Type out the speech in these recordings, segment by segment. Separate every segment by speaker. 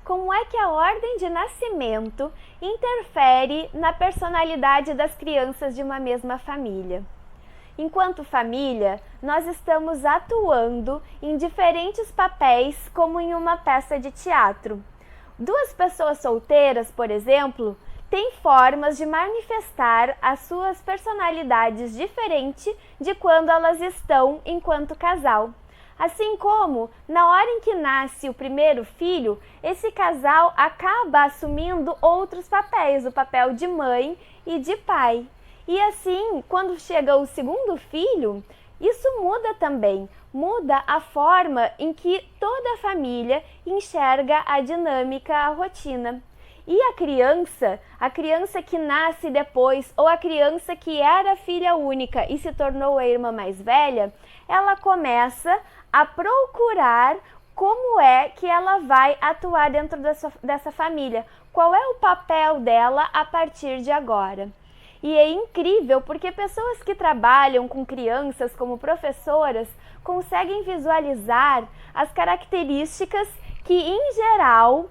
Speaker 1: como é que a ordem de nascimento interfere na personalidade das crianças de uma mesma família. Enquanto família, nós estamos atuando em diferentes papéis, como em uma peça de teatro. Duas pessoas solteiras, por exemplo, têm formas de manifestar as suas personalidades diferentes de quando elas estão enquanto casal. Assim como, na hora em que nasce o primeiro filho, esse casal acaba assumindo outros papéis, o papel de mãe e de pai. E assim, quando chega o segundo filho, isso muda também, muda a forma em que toda a família enxerga a dinâmica, a rotina. E a criança que nasce depois, ou a criança que era filha única e se tornou a irmã mais velha, ela começa a procurar como é que ela vai atuar dentro dessa família, qual é o papel dela a partir de agora. E é incrível porque pessoas que trabalham com crianças como professoras conseguem visualizar as características que, em geral,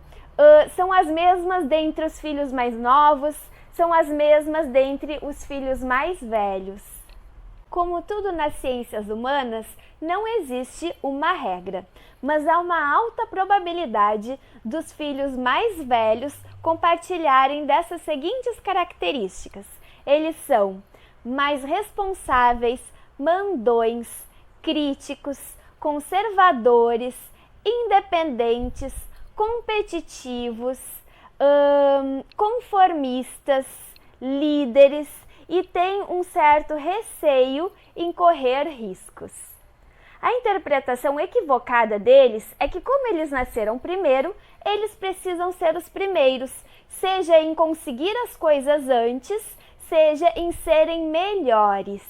Speaker 1: são as mesmas dentre os filhos mais novos, são as mesmas dentre os filhos mais velhos. Como tudo nas ciências humanas, não existe uma regra, mas há uma alta probabilidade dos filhos mais velhos compartilharem dessas seguintes características. Eles são mais responsáveis, mandões, críticos, conservadores, independentes, competitivos, conformistas, líderes e têm um certo receio em correr riscos. A interpretação equivocada deles é que, como eles nasceram primeiro, eles precisam ser os primeiros, seja em conseguir as coisas antes, seja em serem melhores.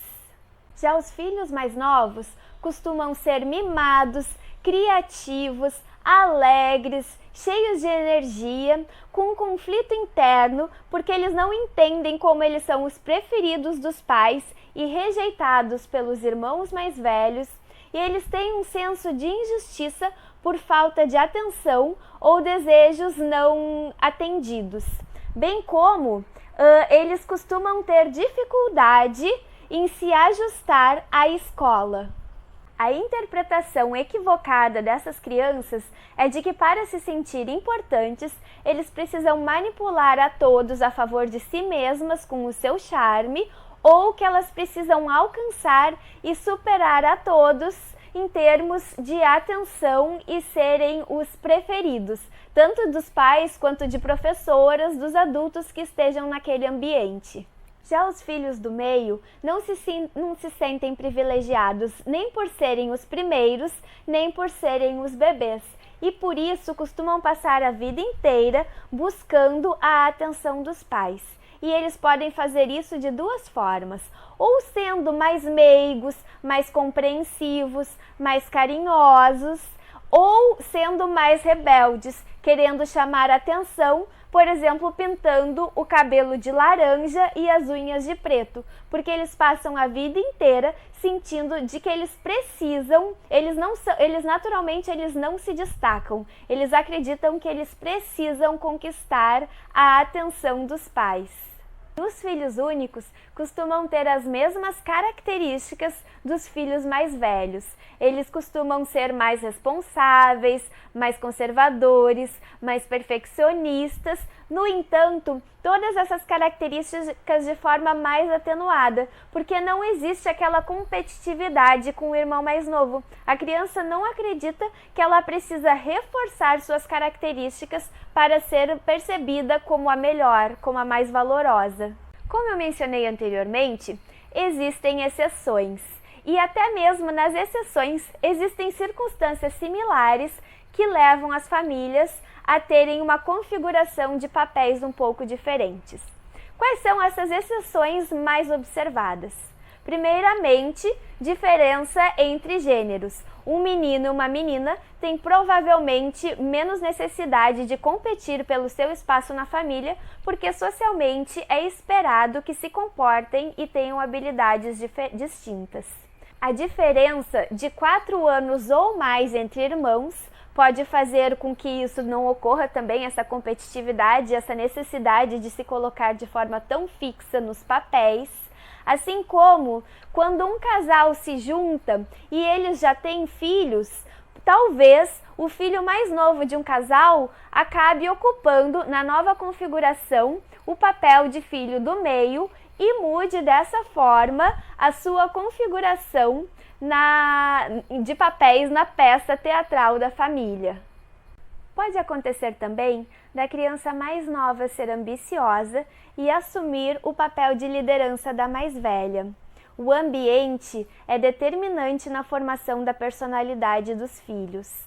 Speaker 1: Já os filhos mais novos costumam ser mimados, criativos, alegres, cheios de energia, com um conflito interno, porque eles não entendem como eles são os preferidos dos pais e rejeitados pelos irmãos mais velhos, e eles têm um senso de injustiça por falta de atenção ou desejos não atendidos, bem como eles costumam ter dificuldade em se ajustar à escola. A interpretação equivocada dessas crianças é de que, para se sentir importantes, eles precisam manipular a todos a favor de si mesmas com o seu charme, ou que elas precisam alcançar e superar a todos em termos de atenção e serem os preferidos, tanto dos pais quanto de professoras, dos adultos que estejam naquele ambiente. Já os filhos do meio não se sentem privilegiados nem por serem os primeiros, nem por serem os bebês, e por isso costumam passar a vida inteira buscando a atenção dos pais. E eles podem fazer isso de duas formas, ou sendo mais meigos, mais compreensivos, mais carinhosos, ou sendo mais rebeldes, querendo chamar atenção, por exemplo, pintando o cabelo de laranja e as unhas de preto, porque eles passam a vida inteira sentindo de que eles precisam, eles naturalmente não se destacam, eles acreditam que eles precisam conquistar a atenção dos pais. Os filhos únicos costumam ter as mesmas características dos filhos mais velhos. Eles costumam ser mais responsáveis, mais conservadores, mais perfeccionistas. No entanto, todas essas características de forma mais atenuada, porque não existe aquela competitividade com o irmão mais novo. A criança não acredita que ela precisa reforçar suas características para ser percebida como a melhor, como a mais valorosa. Como eu mencionei anteriormente, existem exceções. E até mesmo nas exceções existem circunstâncias similares que levam as famílias a terem uma configuração de papéis um pouco diferentes. Quais são essas exceções mais observadas? Primeiramente, diferença entre gêneros. Um menino e uma menina têm provavelmente menos necessidade de competir pelo seu espaço na família, porque socialmente é esperado que se comportem e tenham habilidades distintas. A diferença de 4 anos ou mais entre irmãos pode fazer com que isso não ocorra também, essa competitividade, essa necessidade de se colocar de forma tão fixa nos papéis. Assim como quando um casal se junta e eles já têm filhos, talvez o filho mais novo de um casal acabe ocupando na nova configuração o papel de filho do meio e mude dessa forma a sua configuração de papéis na peça teatral da família. Pode acontecer também da criança mais nova ser ambiciosa e assumir o papel de liderança da mais velha. O ambiente é determinante na formação da personalidade dos filhos.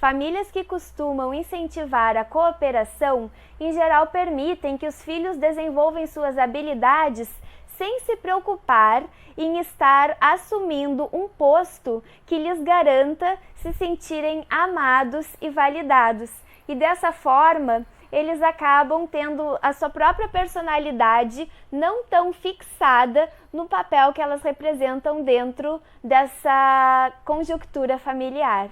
Speaker 1: Famílias que costumam incentivar a cooperação, em geral permitem que os filhos desenvolvam suas habilidades sem se preocupar em estar assumindo um posto que lhes garanta se sentirem amados e validados. E dessa forma, eles acabam tendo a sua própria personalidade não tão fixada no papel que elas representam dentro dessa conjuntura familiar.